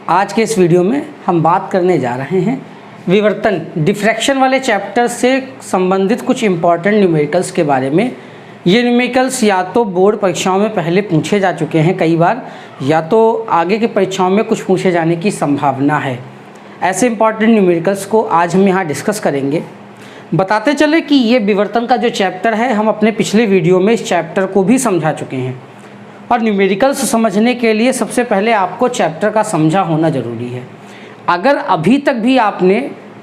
आज के इस वीडियो में हम बात करने जा रहे हैं विवर्तन डिफ्रैक्शन वाले चैप्टर से संबंधित कुछ इम्पॉर्टेंट न्यूमेरिकल्स के बारे में। ये न्यूमेरिकल्स या तो बोर्ड परीक्षाओं में पहले पूछे जा चुके हैं कई बार, या तो आगे की परीक्षाओं में कुछ पूछे जाने की संभावना है। ऐसे इम्पॉर्टेंट न्यूमेरिकल्स को आज हम यहाँ डिस्कस करेंगे। बताते चले कि ये विवर्तन का जो चैप्टर है, हम अपने पिछले वीडियो में इस चैप्टर को भी समझा चुके हैं। और न्यूमेरिकल्स समझने के लिए सबसे पहले आपको चैप्टर का समझा होना ज़रूरी है। अगर अभी तक भी आपने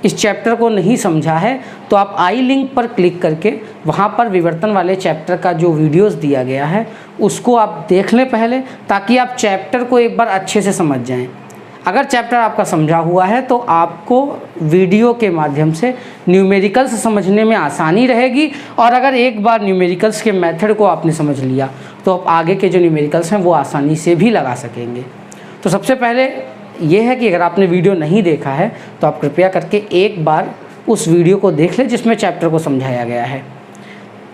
इस चैप्टर को नहीं समझा है तो आप आई लिंक पर क्लिक करके वहाँ पर विवर्तन वाले चैप्टर का जो वीडियोस दिया गया है उसको आप देख लें पहले, ताकि आप चैप्टर को एक बार अच्छे से समझ जाएं। अगर चैप्टर आपका समझा हुआ है तो आपको वीडियो के माध्यम से न्यूमेरिकल्स समझने में आसानी रहेगी। और अगर एक बार न्यूमेरिकल्स के मेथड को आपने समझ लिया तो आप आगे के जो न्यूमेरिकल्स हैं वो आसानी से भी लगा सकेंगे। तो सबसे पहले ये है कि अगर आपने वीडियो नहीं देखा है तो आप कृपया करके एक बार उस वीडियो को देख लें जिसमें चैप्टर को समझाया गया है।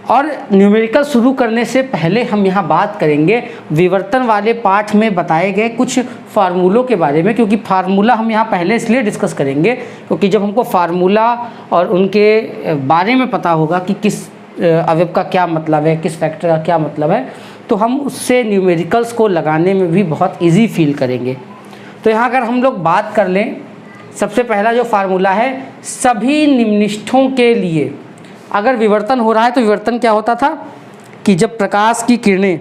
और न्यूमेरिकल शुरू करने से पहले हम यहाँ बात करेंगे विवर्तन वाले पाठ में बताए गए कुछ फार्मूलों के बारे में, क्योंकि फार्मूला हम यहाँ पहले इसलिए डिस्कस करेंगे क्योंकि जब हमको फार्मूला और उनके बारे में पता होगा कि किस अवयव का क्या मतलब है, किस फैक्टर का क्या मतलब है, तो हम उससे न्यूमेरिकल्स को लगाने में भी बहुत ईजी फील करेंगे। तो यहाँ अगर हम लोग बात कर लें, सबसे पहला जो फार्मूला है, सभी निम्निष्ठों के लिए अगर विवर्तन हो रहा है तो विवर्तन क्या होता था कि जब प्रकाश की किरणें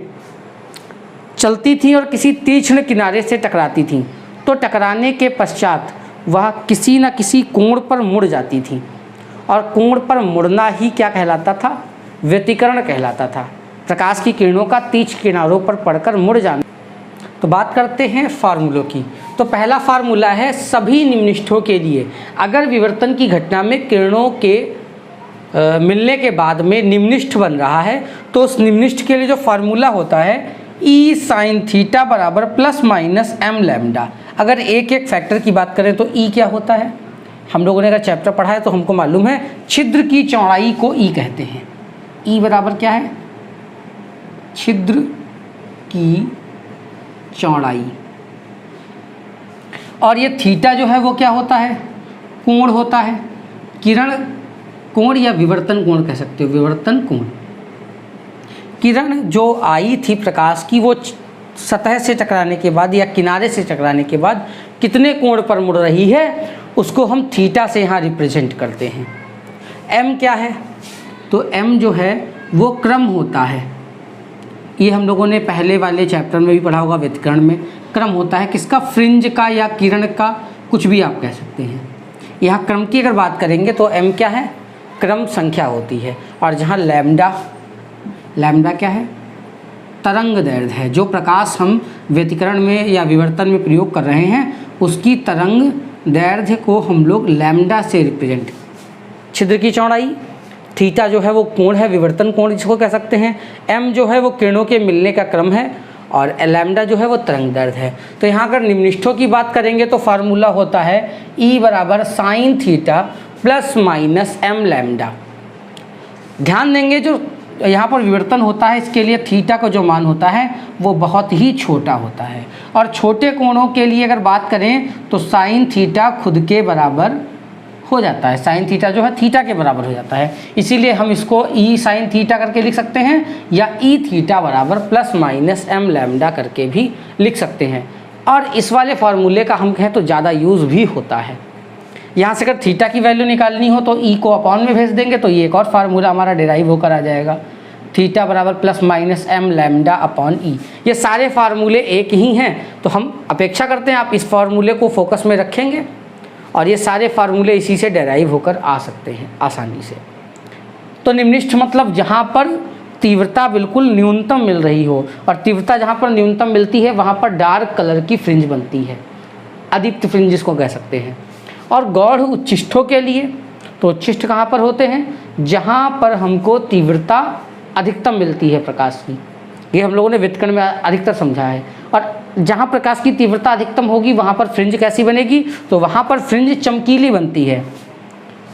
चलती थीं और किसी तीक्ष्ण किनारे से टकराती थीं तो टकराने के पश्चात वह किसी न किसी कोण पर मुड़ जाती थीं, और कोण पर मुड़ना ही क्या कहलाता था? व्यतिकरण कहलाता था। प्रकाश की किरणों का तीक्ष्ण किनारों पर पड़कर मुड़ जाना। तो बात करते हैं फार्मूलों की। तो पहला फार्मूला है सभी निम्निष्ठों के लिए अगर विवर्तन की घटना में किरणों के मिलने के बाद में निम्निष्ठ बन रहा है तो उस निम्निष्ठ के लिए जो फार्मूला होता है ई साइन थीटा बराबर प्लस माइनस एम लैम्डा। अगर एक एक फैक्टर की बात करें तो ई क्या होता है? हम लोगों ने अगर चैप्टर पढ़ा है तो हमको मालूम है छिद्र की चौड़ाई को ई कहते हैं। ई बराबर क्या है? छिद्र की चौड़ाई। और ये थीटा जो है वो क्या होता है? कोण होता है। किरण कोण या विवर्तन कोण कह सकते हो, विवर्तन कोण। किरण जो आई थी प्रकाश की, वो सतह से टकराने के बाद या किनारे से टकराने के बाद कितने कोण पर मुड़ रही है उसको हम थीटा से यहाँ रिप्रेजेंट करते हैं। एम क्या है? तो एम जो है वो क्रम होता है। ये हम लोगों ने पहले वाले चैप्टर में भी पढ़ा होगा, व्यतिकरण में क्रम होता है किसका? फ्रिंज का या किरण का, कुछ भी आप कह सकते हैं। यहाँ क्रम की अगर बात करेंगे तो एम क्या है? क्रम संख्या होती है। और जहाँ लैम्डा, लैम्डा क्या है? तरंग दैर्घ्य है। जो प्रकाश हम व्यतिकरण में या विवर्तन में प्रयोग कर रहे हैं उसकी तरंग दैर्घ्य को हम लोग लैम्डा से रिप्रेजेंट। छिद्र की चौड़ाई, थीटा जो है वो कोण है, विवर्तन कोण जिसको कह सकते हैं। एम जो है वो किरणों के मिलने का क्रम है, और लैम्डा जो है वो तरंग दैर्घ्य है। तो यहाँ अगर निम्निष्ठों की बात करेंगे तो फार्मूला होता है ई बराबर sine theta plus minus M lambda. ध्यान देंगे जो यहाँ पर विवर्तन होता है इसके लिए थीटा का जो मान होता है वो बहुत ही छोटा होता है। और छोटे कोणों के लिए अगर बात करें तो साइन थीटा खुद के बराबर हो जाता है। साइन थीटा जो है थीटा के बराबर हो जाता है, इसीलिए हम इसको ई साइन थीटा करके लिख सकते हैं, या ई थीटा बराबर प्लस माइनस एम लैम्डा करके भी लिख सकते हैं। और इस वाले फार्मूले का हम कहें तो ज़्यादा यूज़ भी होता है। यहाँ से अगर थीटा की वैल्यू निकालनी हो तो ई को अपॉन में भेज देंगे तो ये एक और फार्मूला हमारा डिराइव होकर आ जाएगा, थीटा बराबर plus minus M lambda upon E. ये सारे फार्मूले एक ही हैं, तो हम अपेक्षा करते हैं आप इस फार्मूले को फोकस में रखेंगे और ये सारे फार्मूले इसी से डिराइव होकर आ सकते हैं आसानी से। तो निम्निष्ठ मतलब जहाँ पर तीव्रता बिल्कुल न्यूनतम मिल रही हो, और तीव्रता जहाँ पर न्यूनतम मिलती है वहाँ पर डार्क कलर की फ्रिंज बनती है, अदीप्त फ्रिंज जिसको कह सकते हैं। और गौड़ उच्छिष्टों के लिए तो उच्छिष्ट कहाँ पर होते हैं? जहाँ पर हमको तीव्रता अधिकतम मिलती है प्रकाश की। ये हम लोगों ने व्यतिकरण में अधिकतर समझा है। और जहाँ प्रकाश की तीव्रता अधिकतम होगी वहाँ पर फ्रिंज कैसी बनेगी? तो वहाँ पर फ्रिंज चमकीली बनती है।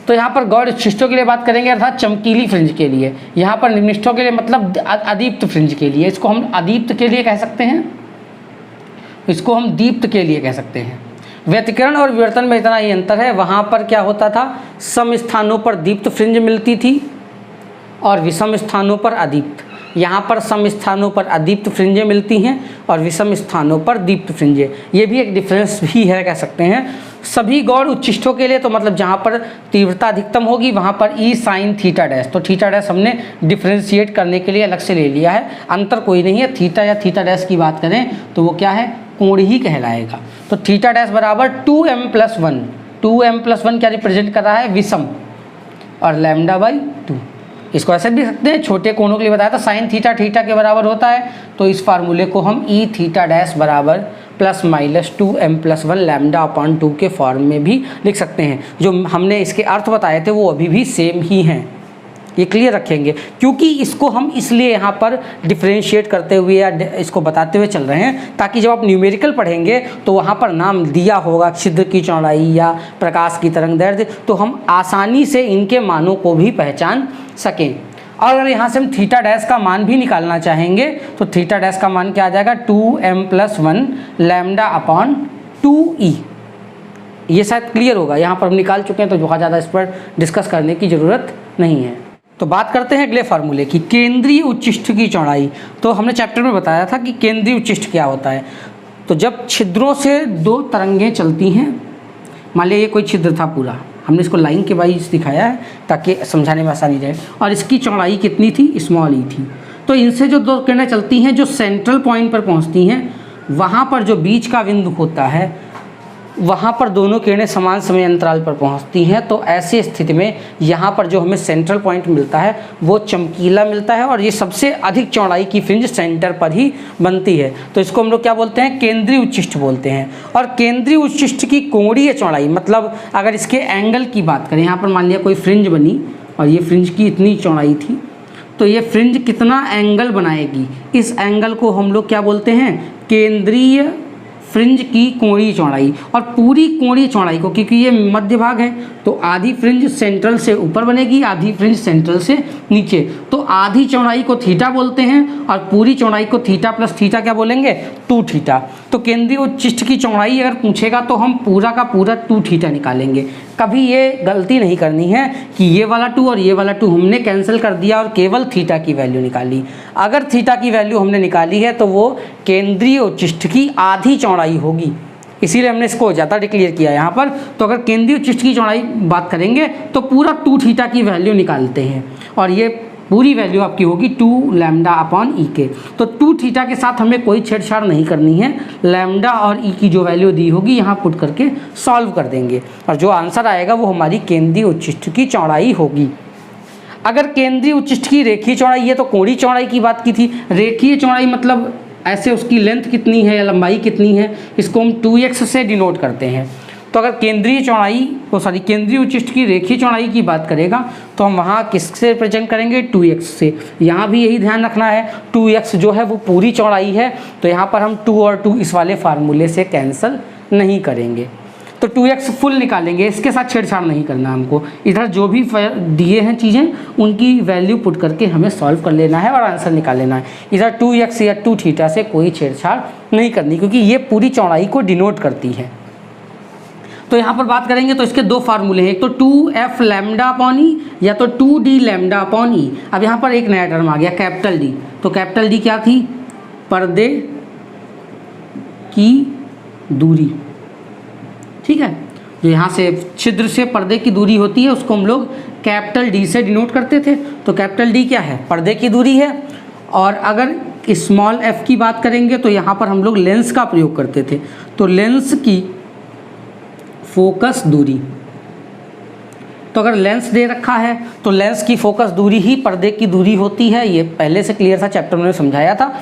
तो यहाँ पर गौड़ उच्छिष्टों के लिए बात करेंगे अर्थात चमकीली फ्रिंज के लिए। यहाँ पर निम्निष्ठों के लिए मतलब अदीप्त फ्रिंज के लिए। इसको हम अदीप्त के लिए कह सकते हैं, इसको हम दीप्त के लिए कह सकते हैं। व्यतिकरण और विवर्तन में इतना ही अंतर है, वहाँ पर क्या होता था, सम स्थानों पर दीप्त फ्रिंज मिलती थी और विषम स्थानों पर अदीप्त। यहाँ पर सम स्थानों पर अदीप्त फ्रिंजें मिलती हैं और विषम स्थानों पर दीप्त फ्रिंजें। ये भी एक डिफरेंस भी है कह सकते हैं। सभी गौड़ उच्चिष्टों के लिए तो मतलब जहाँ पर तीव्रता अधिकतम होगी वहाँ पर ई साइन थीटा डैश, तो थीटा डैश हमने डिफ्रेंशिएट करने के लिए अलग से ले लिया है, अंतर कोई नहीं है। थीटा या थीटा डैश की बात करें तो वो क्या है, कोण ही कहलाएगा। तो थीटा डैश बराबर 2m+1, 2m+1 क्या रिप्रेजेंट कर रहा है, विषम, और λ/2। इसको ऐसे भी सकते हैं, छोटे कोणों के लिए बताया था साइन थीटा थीटा के बराबर होता है, तो इस फार्मूले को हम ई थीटा डैश बराबर ±2m+1 λ/2 के फॉर्म में भी लिख सकते हैं। जो हमने इसके अर्थ बताए थे वो अभी भी सेम ही हैं, ये क्लियर रखेंगे, क्योंकि इसको हम इसलिए यहाँ पर डिफ्रेंशिएट करते हुए या इसको बताते हुए चल रहे हैं ताकि जब आप न्यूमेरिकल पढ़ेंगे तो वहाँ पर नाम दिया होगा छिद्र की चौड़ाई या प्रकाश की तरंग दैर्ध्य, तो हम आसानी से इनके मानों को भी पहचान सकें। और अगर यहाँ से हम थीटा डैश का मान भी निकालना चाहेंगे तो थीटा डैश का मान क्या आ जाएगा, 2m+1 λ/2e। ये शायद क्लियर होगा, यहाँ पर हम निकाल चुके हैं तो बहुत ज़्यादा इस पर डिस्कस करने की ज़रूरत नहीं है। तो बात करते हैं अगले फार्मूले की, केंद्रीय उच्चिष्ट की चौड़ाई। तो हमने चैप्टर में बताया था कि केंद्रीय उच्चिष्ट क्या होता है। तो जब छिद्रों से दो तरंगें चलती हैं, मान लिया ये कोई छिद्र था पूरा, हमने इसको लाइन के वाइज दिखाया है ताकि समझाने में आसानी रहे, और इसकी चौड़ाई कितनी थी, स्मॉल ई थी। तो इनसे जो दो किरणें चलती हैं, जो सेंट्रल पॉइंट पर पहुंचती हैं, वहाँ पर जो बीच का बिंदु होता है वहाँ पर दोनों किरणें समान समय अंतराल पर पहुँचती हैं। तो ऐसी स्थिति में यहाँ पर जो हमें सेंट्रल पॉइंट मिलता है वो चमकीला मिलता है, और ये सबसे अधिक चौड़ाई की फ्रिंज सेंटर पर ही बनती है। तो इसको हम लोग क्या बोलते हैं, केंद्रीय उच्चिष्ट बोलते हैं। और केंद्रीय उच्चिष्ट की कोणीय चौड़ाई, मतलब अगर इसके एंगल की बात करें, यहाँ पर मान लिया कोई फ्रिंज बनी और ये फ्रिंज की इतनी चौड़ाई थी, तो ये फ्रिंज कितना एंगल बनाएगी, इस एंगल को हम लोग क्या बोलते हैं, केंद्रीय फ्रिंज की कोणीय चौड़ाई। और पूरी कोणीय चौड़ाई को, क्योंकि ये मध्य भाग है, तो आधी फ्रिंज सेंट्रल से ऊपर बनेगी, आधी फ्रिंज सेंट्रल से नीचे। तो आधी चौड़ाई को थीटा बोलते हैं और पूरी चौड़ाई को थीटा प्लस थीटा क्या बोलेंगे, 2 थीटा। तो केंद्रीय उच्चिष्ट की चौड़ाई अगर पूछेगा तो हम पूरा का पूरा 2 थीटा निकालेंगे। कभी ये गलती नहीं करनी है कि ये वाला 2 और ये वाला 2 हमने कैंसिल कर दिया और केवल थीटा की वैल्यू निकाली। अगर थीटा की वैल्यू हमने निकाली है तो वो केंद्रीय उच्चिष्ट की आधी चौड़ाई होगी, इसीलिए हमने इसको ज़्यादा डिक्लेयर किया यहाँ पर। तो अगर केंद्रीय उच्चिष्ट की चौड़ाई बात करेंगे तो पूरा 2 थीटा की वैल्यू निकालते हैं, और ये पूरी वैल्यू आपकी होगी 2 λ/e के। तो 2 थीटा के साथ हमें कोई छेड़छाड़ नहीं करनी है, लैम्डा और ई की जो वैल्यू दी होगी यहाँ पुट करके सॉल्व कर देंगे, और जो आंसर आएगा वो हमारी केंद्रीय उच्चिष्ट की चौड़ाई होगी। अगर केंद्रीय उच्चिष्ट की रेखीय चौड़ाई है तो कोणीय चौड़ाई की बात की थी। रेखीय चौड़ाई मतलब ऐसे उसकी लेंथ कितनी है या लंबाई कितनी है, इसको हम 2x से डिनोट करते हैं। तो अगर केंद्रीय उच्चिष्ट की रेखीय चौड़ाई की बात करेगा तो हम वहाँ किससे रिप्रेजेंट करेंगे, 2x से। यहाँ भी यही ध्यान रखना है, 2x जो है वो पूरी चौड़ाई है, तो यहाँ पर हम 2 और 2 इस वाले फार्मूले से कैंसिल नहीं करेंगे। तो 2x फुल निकालेंगे, इसके साथ छेड़छाड़ नहीं करना हमको। इधर जो भी दिए हैं चीज़ें उनकी वैल्यू पुट करके हमें सॉल्व कर लेना है और आंसर निकाल लेना है। इधर 2x या 2 थीटा से कोई छेड़छाड़ नहीं करनी, क्योंकि ये पूरी चौड़ाई को डिनोट करती है। तो यहाँ पर बात करेंगे तो इसके 2 फार्मूले हैं, एक तो 2f λ/e या तो 2d λ/e। अब यहाँ पर एक नया टर्म आ गया, कैपिटल D। तो कैपिटल D क्या थी, पर्दे की दूरी, ठीक है। जो यहाँ से छिद्र से पर्दे की दूरी होती है उसको हम लोग कैपिटल D से डिनोट करते थे। तो कैपिटल D क्या है, पर्दे की दूरी है। और अगर स्मॉल f की बात करेंगे तो यहाँ पर हम लोग लेंस का प्रयोग करते थे। तो लेंस की फोकस दूरी, तो अगर लेंस दे रखा है तो लेंस की फोकस दूरी ही पर्दे की दूरी होती है। ये पहले से क्लियर था, चैप्टर में समझाया था।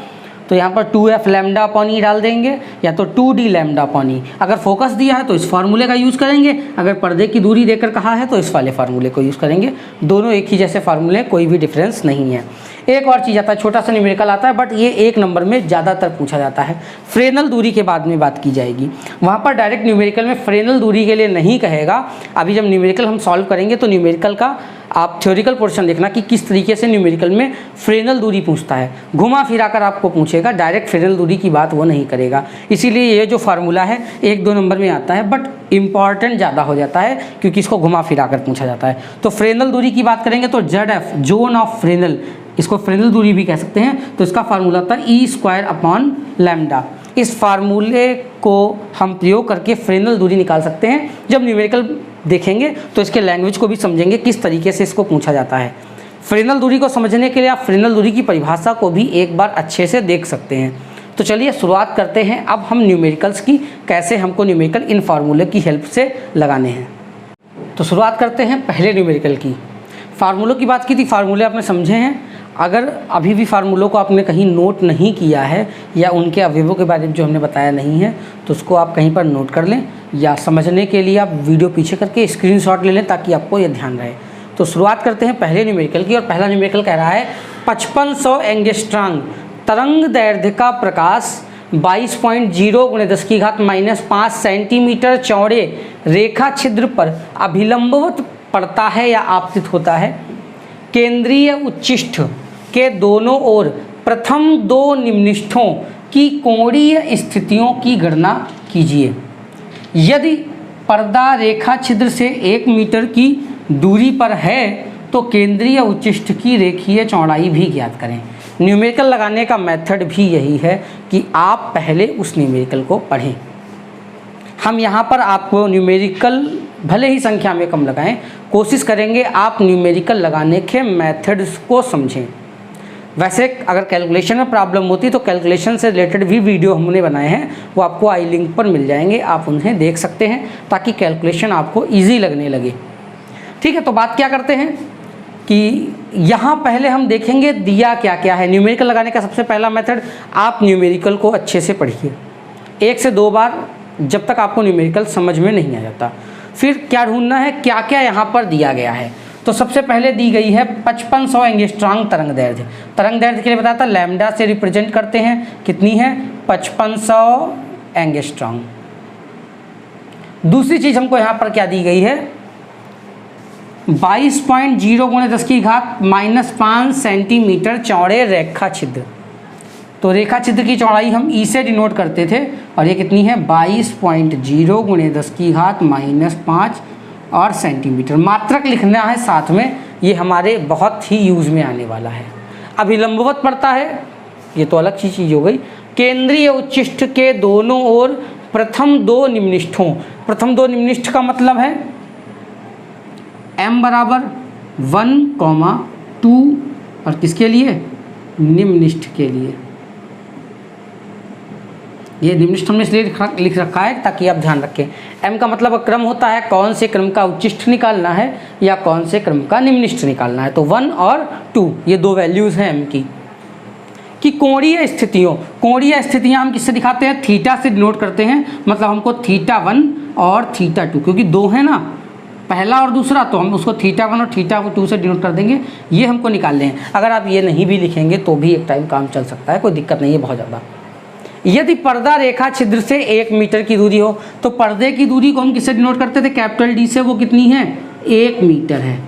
तो यहाँ पर 2f λ/e डाल देंगे या तो 2d λ/e। अगर फोकस दिया है तो इस फार्मूले का यूज़ करेंगे, अगर पर्दे की दूरी देकर कहा है तो इस वाले फार्मूले को यूज़ करेंगे। दोनों एक ही जैसे फार्मूले, कोई भी डिफरेंस नहीं है। एक और चीज़ आता है, छोटा सा न्यूमेरिकल आता है, बट ये 1 नंबर में ज़्यादातर पूछा जाता है। फ्रेनल दूरी के बाद में बात की जाएगी, वहाँ पर डायरेक्ट न्यूमेरिकल में फ्रेनल दूरी के लिए नहीं कहेगा। अभी जब न्यूमेरिकल हम सॉल्व करेंगे तो न्यूमेरिकल का आप थ्योरिकल पोर्शन देखना कि किस तरीके से न्यूमेरिकल में फ्रेनल दूरी पूछता है, घुमा फिरा कर आपको पूछेगा, डायरेक्ट फ्रेनल दूरी की बात वो नहीं करेगा। इसीलिए ये जो फार्मूला है 1-2 नंबर में आता है, बट इम्पॉर्टेंट ज़्यादा हो जाता है क्योंकि इसको घुमा फिरा कर पूछा जाता है। तो फ्रेनल दूरी की बात करेंगे तो ZF जोन ऑफ फ्रेनल, इसको फ्रेनल दूरी भी कह सकते हैं, तो इसका फार्मूला था E²/λ। इस फार्मूले को हम प्रयोग करके फ्रेनल दूरी निकाल सकते हैं। जब न्यूमेरिकल देखेंगे तो इसके लैंग्वेज को भी समझेंगे किस तरीके से इसको पूछा जाता है। फ्रेनल दूरी को समझने के लिए आप फ्रेनल दूरी की परिभाषा को भी एक बार अच्छे से देख सकते हैं। तो चलिए शुरुआत करते हैं अब हम न्यूमेरिकल्स की, कैसे हमको न्यूमेरिकल इन फार्मूले की हेल्प से लगाने हैं। तो शुरुआत करते हैं पहले न्यूमेरिकल की। फार्मूलों की बात की थी, फार्मूले आपने समझे हैं। अगर अभी भी फार्मूलों को आपने कहीं नोट नहीं किया है या उनके अवयवों के बारे में जो हमने बताया नहीं है, तो उसको आप कहीं पर नोट कर लें, या समझने के लिए आप वीडियो पीछे करके स्क्रीनशॉट ले लें ताकि आपको ये ध्यान रहे। तो शुरुआत करते हैं पहले न्यूमेरिकल की, और पहला न्यूमेरिकल कह रहा है 5500 एंगस्ट्रॉम तरंग दैर्ध्य का प्रकाश 22.0 × 10⁻⁵ सेंटीमीटर चौड़े रेखा छिद्र पर अभिलंबवत पड़ता है या आपतित होता है। केंद्रीय उच्चिष्ठ के दोनों ओर प्रथम 2 निम्निष्ठों की कोणीय स्थितियों की गणना कीजिए। यदि पर्दा रेखा छिद्र से 1 मीटर की दूरी पर है तो केंद्रीय उच्चिष्ठ की रेखीय चौड़ाई भी ज्ञात करें। न्यूमेरिकल लगाने का मेथड भी यही है कि आप पहले उस न्यूमेरिकल को पढ़ें। हम यहाँ पर आपको न्यूमेरिकल भले ही संख्या में कम लगाएं, कोशिश करेंगे आप न्यूमेरिकल लगाने के मेथड्स को समझें। वैसे अगर कैलकुलेशन में प्रॉब्लम होती तो कैलकुलेशन से रिलेटेड भी वीडियो हमने बनाए हैं, वो आपको आई लिंक पर मिल जाएंगे, आप उन्हें देख सकते हैं ताकि कैलकुलेशन आपको ईजी लगने लगे। ठीक है, तो बात क्या करते हैं कि यहाँ पहले हम देखेंगे दिया क्या क्या है। न्यूमेरिकल लगाने का सबसे पहला मेथड, आप न्यूमेरिकल को अच्छे से पढ़िए 1 से 2 बार, जब तक आपको न्यूमेरिकल समझ में नहीं आ जाता। फिर क्या ढूंढना है, क्या क्या यहाँ पर दिया गया है। तो सबसे पहले दी गई है 5500 एंगस्ट्रॉम तरंग दैर्ध्य। तरंग दैर्ध्य के लिए बताया था लैम्डा से रिप्रेजेंट करते हैं, कितनी है 5500 एंगस्ट्रॉम। दूसरी चीज़ हमको यहाँ पर क्या दी गई है, 22.0 × 10⁻⁵ सेंटीमीटर चौड़े रेखा छिद्र। तो रेखा छिद्र की चौड़ाई हम ई से डिनोट करते थे, और ये कितनी है 22.0 × 10⁻⁵ और सेंटीमीटर। मात्रक लिखना है साथ में, ये हमारे बहुत ही यूज़ में आने वाला है। अभिलंबवत पड़ता है, ये तो अलग चीज़ हो गई। केंद्रीय उच्चिष्ठ के दोनों ओर प्रथम 2 निम्निष्ठों, प्रथम 2 निम्निष्ठ का मतलब है m = 1,2 और किसके लिए, निम्निष्ठ के लिए। ये निम्निष्ठ हमने इसलिए लिख रखा है ताकि आप ध्यान रखें। m का मतलब क्रम होता है, कौन से क्रम का उच्चिष्ठ निकालना है या कौन से क्रम का निम्निष्ठ निकालना है। तो 1 और 2 ये 2 वैल्यूज़ हैं m की। कि कोणीय स्थितियों, कोणीय स्थितियाँ हम किससे दिखाते हैं, थीटा से डिनोट करते हैं। मतलब हमको θ1 और θ2, क्योंकि 2 है ना, पहला और दूसरा, तो हम उसको θ1 और θ2 से डिनोट कर देंगे। ये हमको निकालने हैं। अगर आप ये नहीं भी लिखेंगे तो भी एक टाइम काम चल सकता है, कोई दिक्कत नहीं है बहुत ज़्यादा। यदि पर्दा रेखा छिद्र से 1 मीटर की दूरी हो, तो पर्दे की दूरी को हम किससे डिनोट करते थे, कैपिटल D से। वो कितनी है, 1 मीटर है।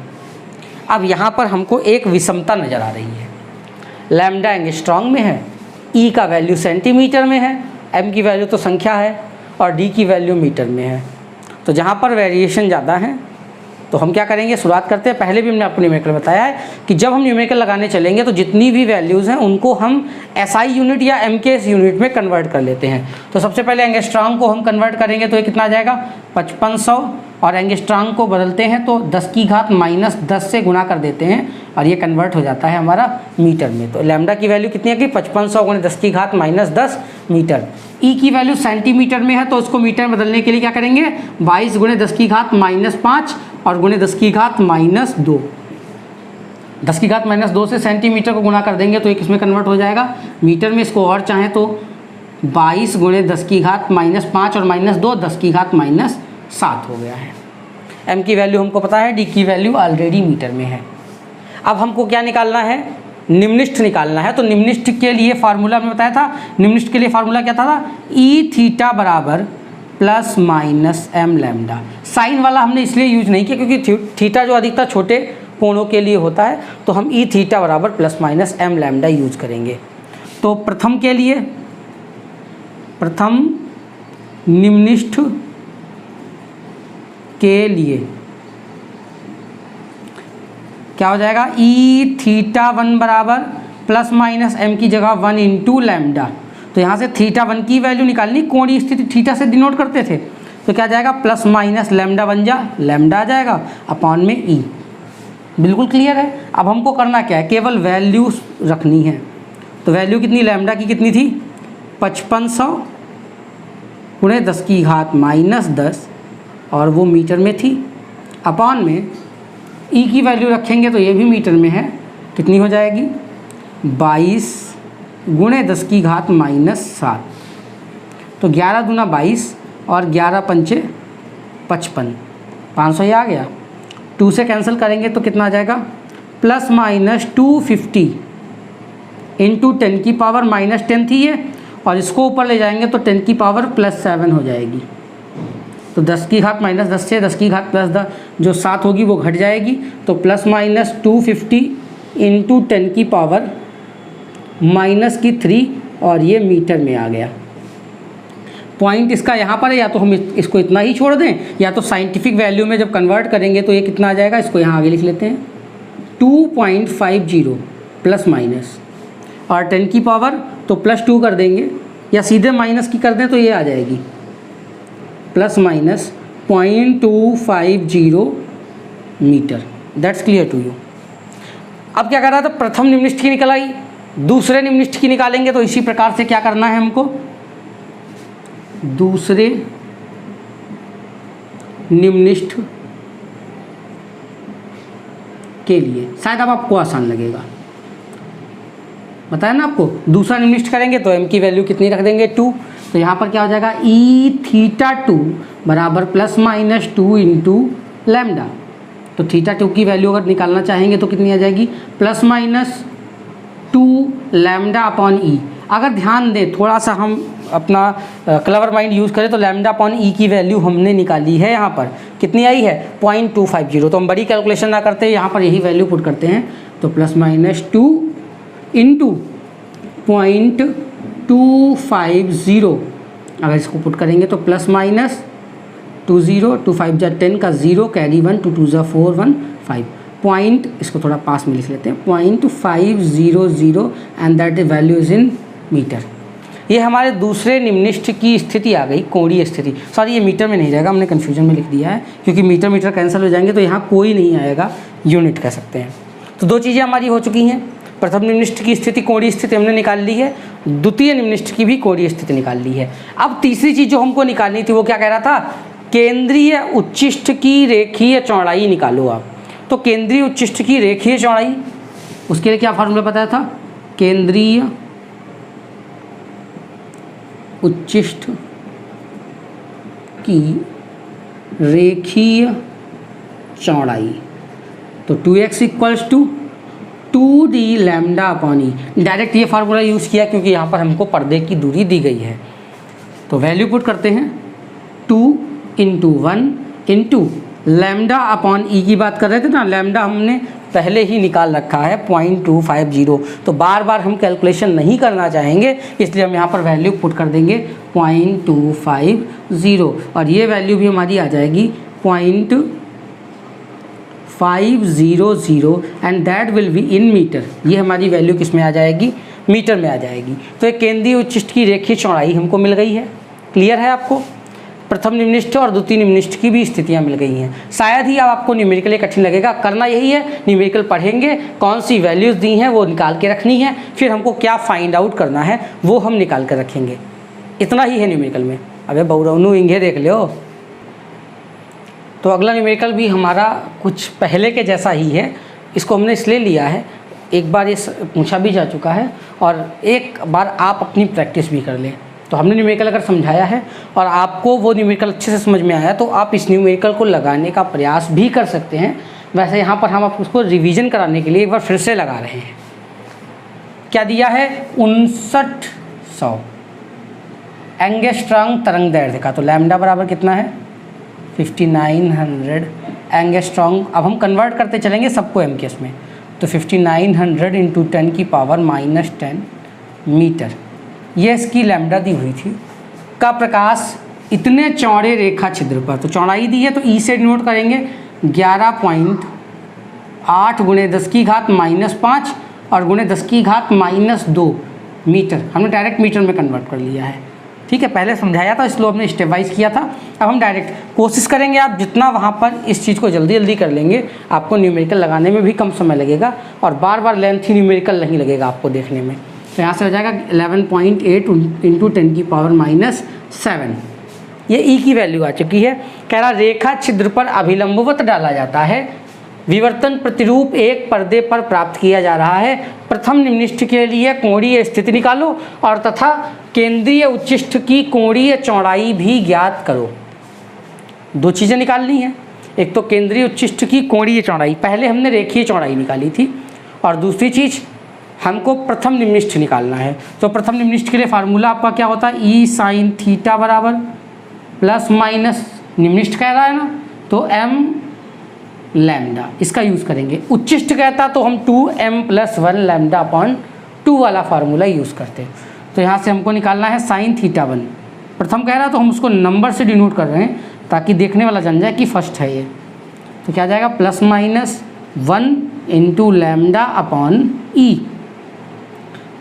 अब यहाँ पर हमको एक विषमता नज़र आ रही है। लैम्डा एंगस्ट्रॉम में है, E का वैल्यू सेंटीमीटर में है, M की वैल्यू तो संख्या है, और D की वैल्यू मीटर में है। तो जहाँ पर वेरिएशन ज़्यादा है तो हम क्या करेंगे, शुरुआत करते हैं। पहले भी हमने आपको न्यूमेरिकल बताया है कि जब हम न्यूमेरिकल लगाने चलेंगे तो जितनी भी वैल्यूज़ हैं उनको हम SI यूनिट या MKS यूनिट में कन्वर्ट कर लेते हैं। तो सबसे पहले एंगस्ट्रॉम को हम कन्वर्ट करेंगे तो ये कितना आ जाएगा 5500, और एंगस्ट्रॉम को बदलते हैं तो 10⁻⁻10 से गुणा कर देते हैं और ये कन्वर्ट हो जाता है हमारा मीटर में। तो लैम्डा की वैल्यू कितनी है कि 5500 × 10⁻⁻10 मीटर। ई की वैल्यू सेंटीमीटर में है तो उसको मीटर में बदलने के लिए क्या करेंगे, 22 × 10⁻5 और × 10⁻2। 10⁻2 से सेंटीमीटर को गुणा कर देंगे तो ये किसमें कन्वर्ट हो जाएगा, मीटर में। इसको और चाहें तो 22 × 10⁻5 और -2 10⁻7 हो गया है। m की वैल्यू हमको पता है, d की वैल्यू ऑलरेडी मीटर में है। अब हमको क्या निकालना है, निम्निष्ठ निकालना है। तो निम्निष्ठ के लिए फार्मूला में बताया था, निम्निष्ठ के लिए फार्मूला क्या था, E थीटा बराबर ±m लैम्डा। साइन वाला हमने इसलिए यूज नहीं किया क्योंकि थीटा जो अधिकतर छोटे कोणों के लिए होता है, तो हम ई थीटा बराबर plus minus M lambda use करेंगे। तो प्रथम के लिए, प्रथम निम्निष्ठ के लिए क्या हो जाएगा, ई थीटा 1 बराबर प्लस माइनस एम की जगह 1 इंटू लैम्डा। तो यहाँ से थीटा 1 की वैल्यू निकालनी, कोणीय स्थिति थीटा से डिनोट करते थे, तो क्या जाएगा प्लस माइनस लैम्डा बन जा, लैम्डा आ जाएगा अपॉन में ई। बिल्कुल क्लियर है। अब हमको करना क्या है, केवल वैल्यू रखनी है। तो वैल्यू कितनी, लैम्डा की कितनी थी 5500 गुणे 10 की घात माइनस 10 और वो मीटर में थी, अपॉन में ई की वैल्यू रखेंगे तो ये भी मीटर में है, कितनी हो जाएगी 22 गुणे 10 की घात माइनस 7। तो 11 दूना 22 और 11 पंचे 55, 500 ही आ गया। 2 से कैंसिल करेंगे तो कितना आ जाएगा, प्लस माइनस 250 इंटू 10 की पावर माइनस 10 थी ये, और इसको ऊपर ले जाएंगे तो 10 की पावर प्लस 7 हो जाएगी। तो 10 की घात माइनस 10 से 10 की घात प्लस 10 जो 7 होगी वो घट जाएगी, तो प्लस माइनस 250 इंटू 10 की पावर माइनस की 3 और ये मीटर में आ गया। पॉइंट इसका यहाँ पर है, या तो हम इसको इतना ही छोड़ दें, या तो साइंटिफिक वैल्यू में जब कन्वर्ट करेंगे तो ये कितना आ जाएगा, इसको यहाँ आगे लिख लेते हैं 2.50 प्लस माइनस, और 10 की पावर तो प्लस 2 कर देंगे, या सीधे माइनस की कर दें तो ये आ जाएगी plus minus 0.250 metre. That's clear to you. अब क्या कर रहा था, प्रथम निम्निष्ठ की निकल आई, दूसरे निम्निष्ठ की निकालेंगे तो इसी प्रकार से क्या करना है हमको, दूसरे निम्निष्ठ के लिए शायद अब आपको आसान लगेगा, बताया ना आपको। दूसरा निम्निष्ठ करेंगे तो m की वैल्यू कितनी रख देंगे 2, तो यहाँ पर क्या हो जाएगा ई थीटा 2 बराबर प्लस माइनस 2 इंटू लैम्डा। तो थीटा 2 की वैल्यू अगर निकालना चाहेंगे तो कितनी आ जाएगी, प्लस माइनस 2 लैम्डा अपॉन ई। अगर ध्यान दें थोड़ा सा, हम अपना क्लेवर माइंड यूज़ करें तो लैम्डा अपॉन ई की वैल्यू हमने निकाली है, यहाँ पर कितनी आई है 0.250। तो हम बड़ी कैलकुलेशन ना करते, यहाँ पर यही वैल्यू पुट करते हैं, तो प्लस माइनस 2 इंटू 0.250, अगर इसको पुट करेंगे तो प्लस माइनस 20, 2 5 जा 10 का 0 कैरी 1, 2 2 जा 4 1 5 पॉइंट, इसको थोड़ा पास में लिख लेते हैं 0.500 and that value is in metre. ये हमारे दूसरे निम्निष्ठ की स्थिति आ गई, कोणीय स्थिति। सॉरी ये मीटर में नहीं जाएगा, हमने कन्फ्यूजन में लिख दिया है, क्योंकि मीटर मीटर कैंसिल हो जाएंगे तो यहाँ कोई नहीं आएगा, यूनिट कह सकते हैं। तो दो चीज़ें हमारी हो चुकी हैं, प्रथम निम्निष्ठ की स्थिति कोणीय स्थिति हमने निकाल ली है, द्वितीय निम्निष्ठ की भी कोणीय स्थिति निकाल ली है। अब तीसरी चीज़ जो हमको निकालनी थी वो क्या कह रहा था, केंद्रीय उच्चिष्ठ की रेखीय चौड़ाई निकालो आप। तो केंद्रीय उच्चिष्ठ की रेखीय चौड़ाई, उसके लिए क्या फार्मूला बताया था, केंद्रीय उच्चिष्ठ की रेखीय चौड़ाई, तो 2x equals to 2d lambda upon E. Direct ये फार्मूला यूज़ किया क्योंकि यहाँ पर हमको पर्दे की दूरी दी गई है। तो वैल्यू पुट करते हैं 2 इंटू 1 इंटू लैम्डा अपॉन ई की बात कर रहे थे ना, लैम्डा हमने पहले ही निकाल रखा है 0.250, तो बार बार हम कैलकुलेशन नहीं करना चाहेंगे, इसलिए हम यहाँ पर वैल्यू पुट कर देंगे 0.250, और ये वैल्यू भी हमारी आ जाएगी 0.500 and that will be in metre. ये हमारी वैल्यू किस में आ जाएगी, मीटर में आ जाएगी। तो एक केंद्रीय उच्चिष्ठ की रेखीय चौड़ाई हमको मिल गई है। क्लियर है आपको, प्रथम निम्निष्ठ और द्वितीय निम्निष्ठ की भी स्थितियां मिल गई हैं। शायद ही अब आपको न्यूमेरिकल कठिन लगेगा, करना यही है, न्यूमेरिकल पढ़ेंगे, कौन सी वैल्यूज़ दी हैं वो निकाल के रखनी है, फिर हमको क्या फाइंड आउट करना है वो हम निकाल कर रखेंगे। इतना ही है न्यूमेरिकल में। अबे बहुरवनु इंगे देख लो। तो अगला न्यूमेरिकल भी हमारा कुछ पहले के जैसा ही है, इसको हमने इसलिए लिया है, एक बार ये पूछा भी जा चुका है और एक बार आप अपनी प्रैक्टिस भी कर लें। तो हमने न्यूमेरिकल अगर समझाया है और आपको वो न्यूमेरिकल अच्छे से समझ में आया तो आप इस न्यूमेरिकल को लगाने का प्रयास भी कर सकते हैं। वैसे यहाँ पर हम उसको रिवीजन कराने के लिए एक बार फिर से लगा रहे हैं। क्या दिया है, 5900 एंगस्ट्रॉम तरंग दैर्ध्य का। तो लैम्डा बराबर कितना है 5900 एंगस्ट्रॉम। अब हम कन्वर्ट करते चलेंगे सबको एमकेएस में, तो 5900 इंटू 10 की पावर -10 मीटर, ये इसकी लैम्डा दी हुई थी, का प्रकाश इतने चौड़े रेखा छिद्र पर, तो चौड़ाई दी है तो ई से डिनोट करेंगे 11.8 गुणे 10 की घात -5 और गुणे 10 की घात -2 मीटर। हमने डायरेक्ट मीटर में कन्वर्ट कर लिया है, ठीक है। पहले समझाया था इसलिए हमने स्टेप वाइज किया था, अब हम डायरेक्ट कोशिश करेंगे। आप जितना वहाँ पर इस चीज़ को जल्दी जल्दी कर लेंगे, आपको न्यूमेरिकल लगाने में भी कम समय लगेगा और बार बार लेंथी न्यूमेरिकल नहीं लगेगा आपको देखने में। तो यहाँ से हो जाएगा 11.8 इंटू 10 की पावर -7, ये ई की वैल्यू आ चुकी है। कह रहा रेखा छिद्र पर अभिलंबवत डाला जाता है, विवर्तन प्रतिरूप एक पर्दे पर प्राप्त किया जा रहा है। प्रथम निम्निष्ठ के लिए कोणीय स्थिति निकालो और तथा केंद्रीय उच्चिष्ठ की कोणीय चौड़ाई भी ज्ञात करो। दो चीज़ें निकालनी है, एक तो केंद्रीय उच्चिष्ठ की कोणीय चौड़ाई, पहले हमने रेखीय चौड़ाई निकाली थी, और दूसरी चीज़ हमको प्रथम निम्निष्ठ निकालना है। तो प्रथम निम्निष्ठ के लिए फार्मूला आपका क्या होता है, ई साइन थीटा बराबर प्लस माइनस निम्निष्ठ कह रहा है ना, तो m लैम्डा, इसका यूज़ करेंगे। उच्चिष्ठ कहता तो हम 2m+1 लैम्डा अपॉन 2 वाला फार्मूला यूज़ करते। तो यहाँ से हमको निकालना है साइन थीटा 1, प्रथम कह रहा है तो हम उसको नंबर से डिनोट कर रहे हैं ताकि देखने वाला जान जाए कि फर्स्ट है ये। तो क्या जाएगा +-1 इंटू लैम्डा अपॉन ई।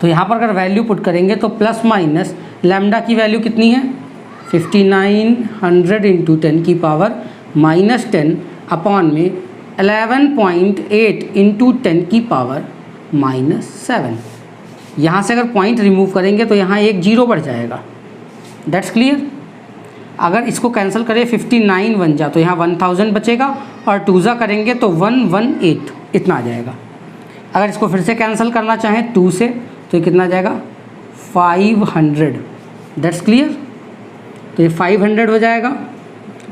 तो यहाँ पर अगर वैल्यू पुट करेंगे तो प्लस माइनस लैम्डा की वैल्यू कितनी है 5900 इंटू 10 की पावर -10 अपॉन में 11.8 इंटू 10 की पावर -7। यहाँ से अगर पॉइंट रिमूव करेंगे तो यहाँ एक जीरो बढ़ जाएगा, दैट्स क्लियर। अगर इसको कैंसिल करें 59 बन जा तो यहाँ 1000 बचेगा और 2 जा करेंगे तो 118 इतना आ जाएगा। अगर इसको फिर से कैंसिल करना चाहें 2 से तो ये कितना आ जाएगा 500, दैट्स क्लियर। तो ये 500 हो जाएगा।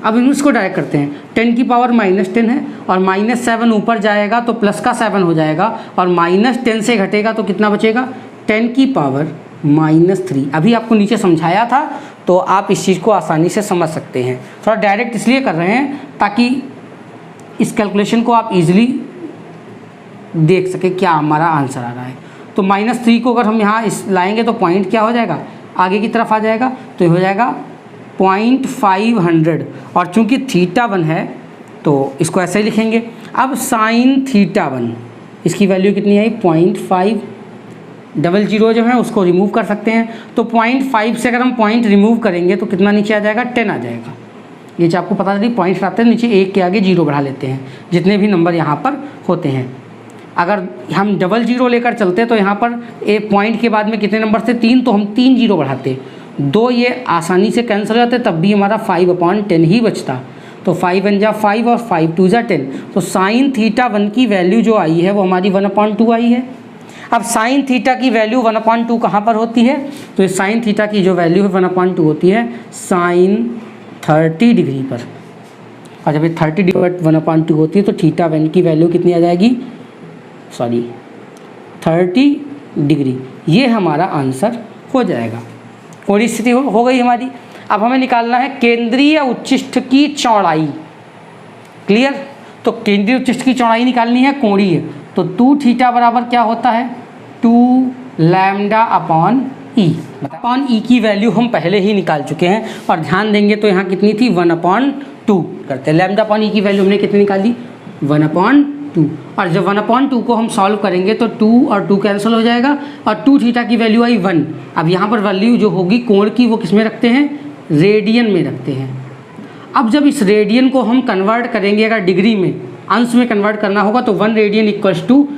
अब इसको डायरेक्ट करते हैं, 10 की पावर -10 है और -7 ऊपर जाएगा तो प्लस का 7 हो जाएगा और -10 से घटेगा तो कितना बचेगा 10 की पावर -3। अभी आपको नीचे समझाया था तो आप इस चीज़ को आसानी से समझ सकते हैं। थोड़ा डायरेक्ट इसलिए कर रहे हैं ताकि इस कैलकुलेशन को आप इजीली देख सके क्या हमारा आंसर आ रहा है। तो -3 को अगर हम यहाँ इस लाएंगे तो पॉइंट क्या हो जाएगा, आगे की तरफ आ जाएगा, तो ये हो जाएगा 0.500 और चूंकि थीटा 1 है तो इसको ऐसे ही लिखेंगे। अब साइन थीटा 1 इसकी वैल्यू कितनी आई 0.5, 00 जो है उसको रिमूव कर सकते हैं। तो 0.5 से अगर हम पॉइंट रिमूव करेंगे तो कितना नीचे आ जाएगा 10 आ जाएगा। ये जो आपको पता चली पॉइंट्स आते हैं नीचे, एक के आगे 0 बढ़ा लेते हैं जितने भी नंबर यहाँ पर होते हैं। अगर हम 00 लेकर चलते तो यहाँ पर एक पॉइंट के बाद में कितने नंबर थे 3, तो हम 3 0 बढ़ाते, 2 ये आसानी से कैंसिल हो जाते, तब भी हमारा 5/10 ही बचता। तो 5 1 जा 5 और 5 2 जा 10। तो साइन थीटा 1 की वैल्यू जो आई है वो हमारी 1/2 आई है। अब साइन थीटा की वैल्यू 1/2 कहाँ पर होती है, तो ये साइन थीटा की जो वैल्यू है 1/2 होती है साइन 30 डिग्री पर। और जब ये 30 डिग्री पर 1/2 होती है तो थीटा 1 की वैल्यू कितनी आ जाएगी, 30 डिग्री। ये हमारा आंसर हो जाएगा। कोई स्थिति हो गई हमारी। अब हमें निकालना है केंद्रीय उच्चिष्ठ की चौड़ाई, क्लियर। तो केंद्रीय उच्चिष्ठ की चौड़ाई निकालनी है कोणीय, तो 2 थीटा बराबर क्या होता है 2 लैम्डा अपॉन ई। अपॉन ई की वैल्यू हम पहले ही निकाल चुके हैं और ध्यान देंगे तो यहाँ कितनी थी 1/2 करते हैं। लैम्डा अपॉन ई की वैल्यू हमने कितनी निकाली 1/2, और जब 1/2 को हम सॉल्व करेंगे तो 2 और 2 कैंसिल हो जाएगा और 2 थीटा की वैल्यू आई 1। अब यहाँ पर वैल्यू जो होगी कोण की वो किस में रखते हैं, रेडियन में रखते हैं। अब जब इस रेडियन को हम कन्वर्ट करेंगे, अगर डिग्री में अंश में कन्वर्ट करना होगा तो 1 रेडियन इक्वल्स टू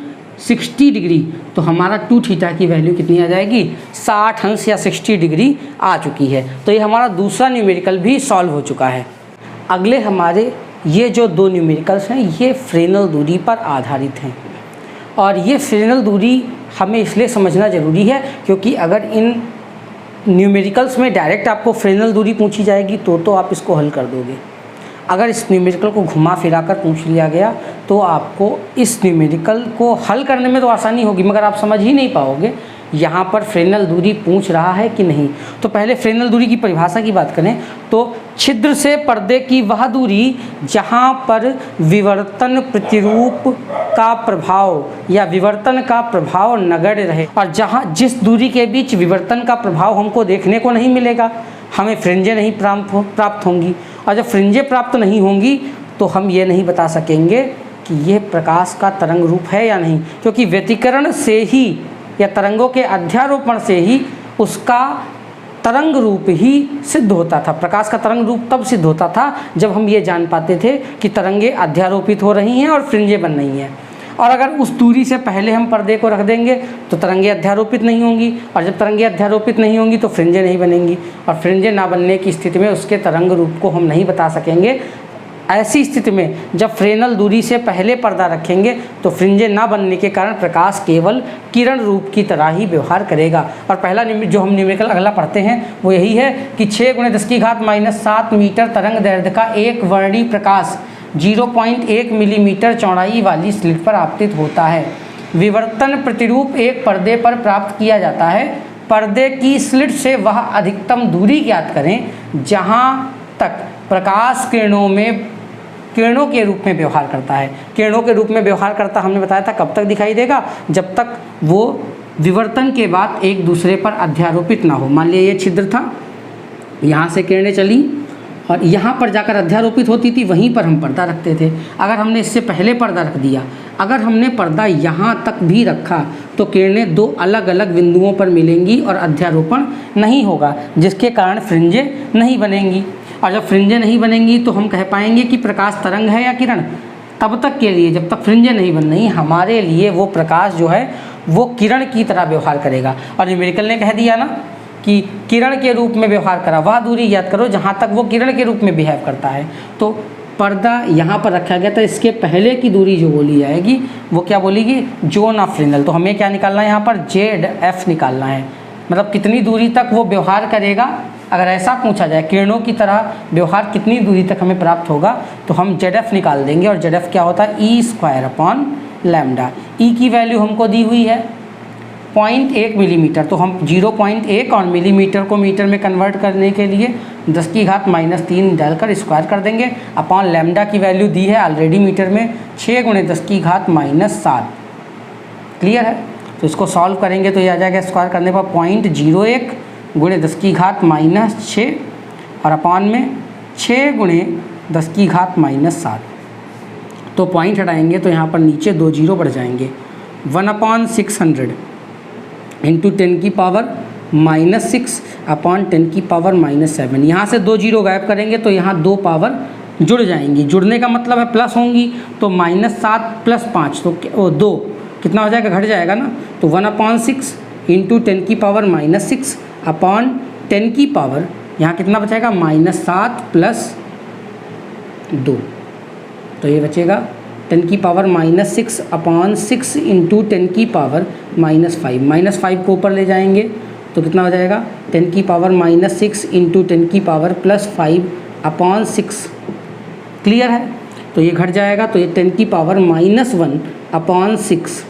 60 डिग्री। तो हमारा 2 थीटा की वैल्यू कितनी आ जाएगी 60 अंश या 60 डिग्री आ चुकी है। तो ये हमारा दूसरा न्यूमेरिकल भी सॉल्व हो चुका है। अगले हमारे ये जो 2 न्यूमेरिकल्स हैं ये फ्रेनल दूरी पर आधारित हैं, और ये फ्रेनल दूरी हमें इसलिए समझना ज़रूरी है क्योंकि अगर इन न्यूमेरिकल्स में डायरेक्ट आपको फ्रेनल दूरी पूछी जाएगी तो आप इसको हल कर दोगे। अगर इस न्यूमेरिकल को घुमा फिरा कर पूछ लिया गया तो आपको इस न्यूमेरिकल को हल करने में तो आसानी होगी मगर आप समझ ही नहीं पाओगे यहाँ पर फ्रेनल दूरी पूछ रहा है कि नहीं। तो पहले फ्रेनल दूरी की परिभाषा की बात करें तो छिद्र से पर्दे की वह दूरी जहाँ पर विवर्तन प्रतिरूप का प्रभाव या विवर्तन का प्रभाव नगण्य रहे, और जहाँ जिस दूरी के बीच विवर्तन का प्रभाव हमको देखने को नहीं मिलेगा, हमें फ्रिंजें नहीं प्राप्त होंगी। और जब फ्रिंजें प्राप्त नहीं होंगी तो हम ये नहीं बता सकेंगे कि यह प्रकाश का तरंग रूप है या नहीं, क्योंकि व्यतिकरण से ही या तरंगों के अध्यारोपण से ही उसका तरंग रूप ही सिद्ध होता था। प्रकाश का तरंग रूप तब सिद्ध होता था जब हम ये जान पाते थे कि तरंगें अध्यारोपित हो रही हैं और फ्रिंजें बन रही हैं। और अगर उस दूरी से पहले हम पर्दे को रख देंगे तो तरंगें अध्यारोपित नहीं होंगी, और जब तरंगें अध्यारोपित नहीं होंगी तो फ्रिंजें नहीं बनेंगी, और फ्रिंजें ना बनने की स्थिति में उसके तरंग रूप को हम नहीं बता सकेंगे। ऐसी स्थिति में जब फ्रेनल दूरी से पहले पर्दा रखेंगे तो फ्रिंजें ना बनने के कारण प्रकाश केवल किरण रूप की तरह ही व्यवहार करेगा। और पहला जो हम न्यूमेरिकल अगला पढ़ते हैं वो यही है कि 6 × 10⁻⁷ मीटर तरंग दैर्ध्य का एक वर्णी प्रकाश 0.1 मिलीमीटर चौड़ाई वाली स्लिट पर आपतित होता है। विवर्तन प्रतिरूप एक पर्दे पर प्राप्त किया जाता है। पर्दे की स्लिट से वह अधिकतम दूरी ज्ञात करें जहाँ तक प्रकाश किरणों के रूप में व्यवहार करता है। किरणों के रूप में व्यवहार करता हमने बताया था कब तक दिखाई देगा, जब तक वो विवर्तन के बाद एक दूसरे पर अध्यारोपित ना हो। मान लिया ये छिद्र था, यहाँ से किरणें चली और यहाँ पर जाकर अध्यारोपित होती थी, वहीं पर हम पर्दा रखते थे। अगर हमने इससे पहले पर्दा रख दिया, अगर हमने पर्दा यहाँ तक भी रखा तो किरणें दो अलग अलग बिंदुओं पर मिलेंगी और अध्यारोपण नहीं होगा, जिसके कारण फ्रिंजें नहीं बनेंगी। और जब फ्रिंजें नहीं बनेंगी तो हम कह पाएंगे कि प्रकाश तरंग है या किरण। तब तक के लिए, जब तक फ्रिंजें नहीं बन रही, हमारे लिए वो प्रकाश जो है वो किरण की तरह व्यवहार करेगा। और न्यूमेरिकल ने कह दिया ना कि किरण के रूप में व्यवहार करा, वह दूरी याद करो जहाँ तक वो किरण के रूप में बिहेव करता है। तो पर्दा यहाँ पर रखा गया था, इसके पहले की दूरी जो बोली जाएगी वो क्या बोलेगी, जोन ऑफ फ्रेनल। तो हमें क्या निकालना है यहाँ पर, ZF निकालना है, मतलब कितनी दूरी तक वो व्यवहार करेगा। अगर ऐसा पूछा जाए किरणों की तरह व्यवहार कितनी दूरी तक हमें प्राप्त होगा तो हम ZF निकाल देंगे। और ZF क्या होता है, E²/λ। E की वैल्यू हमको दी हुई है 0.1 मिलीमीटर, तो हम 0.1 और मिलीमीटर को मीटर में कन्वर्ट करने के लिए 10⁻³ डालकर स्क्वायर कर देंगे अपॉन लैम्डा की वैल्यू दी है ऑलरेडी मीटर में 6 × 10⁻⁷। क्लियर है। तो इसको सॉल्व करेंगे तो ये आ जाएगा, स्क्वायर करने पर 0.01 × 10⁻⁶ और अपॉन में 6 × 10⁻⁷। तो पॉइंट हटाएंगे तो यहाँ पर नीचे 2 जीरो बढ़ जाएंगे। 1/600 इंटू 10⁻⁻6 अपॉन 10⁻⁻7। यहाँ से 2 जीरो गायब करेंगे तो यहाँ 2 पावर जुड़ जाएंगी। जुड़ने का मतलब है प्लस होंगी, तो -7 + 5 तो 2 कितना हो जाएगा, घट जाएगा ना। तो 1/6 इंटू 10⁻⁻6 अपॉन 10 की पावर, यहाँ कितना बचेगा, -7 + 2, तो ये बचेगा 10⁻⁻6 अपॉन 6 इंटू 10⁻⁻5। -5 को ऊपर ले जाएंगे तो कितना हो जाएगा, 10⁻⁻6 इंटू 10⁻+5 अपॉन 6। क्लियर है। तो ये घट जाएगा, तो ये 10⁻⁻1 अपॉन 6,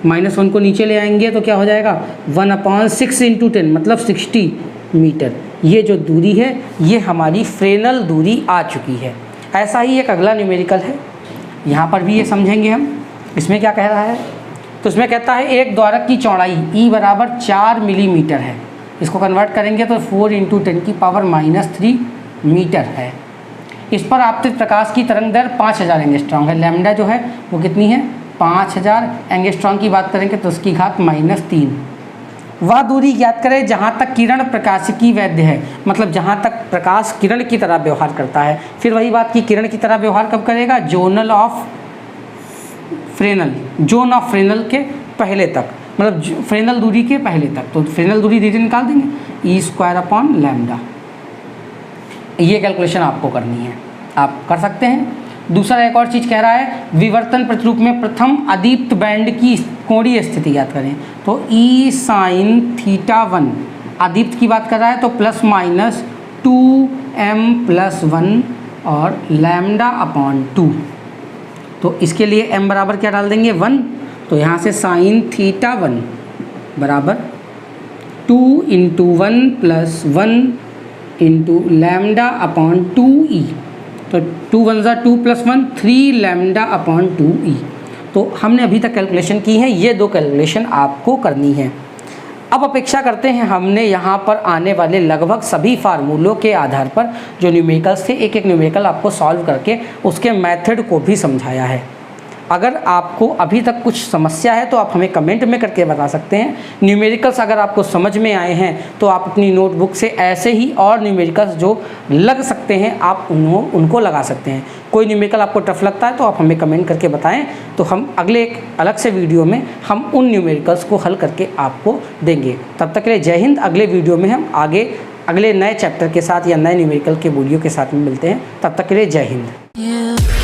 -1 को नीचे ले आएंगे तो क्या हो जाएगा, 1/6 इंटू 10 मतलब 60 मीटर। ये जो दूरी है ये हमारी फ्रेनल दूरी आ चुकी है। ऐसा ही एक अगला न्यूमेरिकल है, यहाँ पर भी ये समझेंगे हम। इसमें क्या कह रहा है, तो इसमें कहता है एक द्वारक की चौड़ाई E = 4 मिलीमीटर है। इसको कन्वर्ट करेंगे तो 4 × 10⁻³ मीटर है। इस पर आपतित प्रकाश की तरंग दर 5000 एंगस्ट्रॉम है। लैम्डा जो है वो कितनी है, 5000 एंगस्ट्रॉम की बात करेंगे तो उसकी घात -3। वह दूरी ज्ञात करें जहाँ तक किरण प्रकाशिकी वैध है, मतलब जहाँ तक प्रकाश किरण की तरह व्यवहार करता है। फिर वही बात कि किरण की तरह व्यवहार कब करेगा, जोन ऑफ फ्रेनल के पहले तक, मतलब फ्रेनल दूरी के पहले तक। तो फ्रेनल दूरी धीरे निकाल देंगे, E²/λ। ये कैलकुलेशन आपको करनी है, आप कर सकते हैं। दूसरा एक और चीज़ कह रहा है, विवर्तन प्रतिरूप में प्रथम अदीप्त बैंड की कोणीय स्थिति याद करें। तो E sin θ1 अदीप्त की बात कर रहा है तो ±2m+1 और λ/2। तो इसके लिए m बराबर क्या डाल देंगे, 1। तो यहाँ से sin θ1 बराबर 2 into 1 plus 1 into lambda upon 2e। तो 2 1 ज़ा 2 प्लस 1 3 लैम्डा अपॉन 2e। तो हमने अभी तक कैलकुलेशन की है, ये 2 कैलकुलेशन आपको करनी है। अब अपेक्षा करते हैं हमने यहाँ पर आने वाले लगभग सभी फार्मूलों के आधार पर जो न्यूमेरिकल्स थे, एक एक न्यूमेरिकल आपको सॉल्व करके उसके मेथड को भी समझाया है। अगर आपको अभी तक कुछ समस्या है तो आप हमें कमेंट में करके बता सकते हैं। न्यूमेरिकल्स अगर आपको समझ में आए हैं तो आप अपनी नोटबुक से ऐसे ही और न्यूमेरिकल्स जो लग सकते हैं आप उनको लगा सकते हैं। कोई न्यूमेरिकल आपको टफ लगता है तो आप हमें कमेंट करके बताएं, तो हम अगले एक अलग से वीडियो में हम उन न्यूमेरिकल्स को हल करके आपको देंगे। तब तक के लिए जय हिंद। अगले वीडियो में हम आगे अगले नए चैप्टर के साथ या नए न्यूमेरिकल के वीडियो के साथ में मिलते हैं। तब तक के लिए जय हिंद।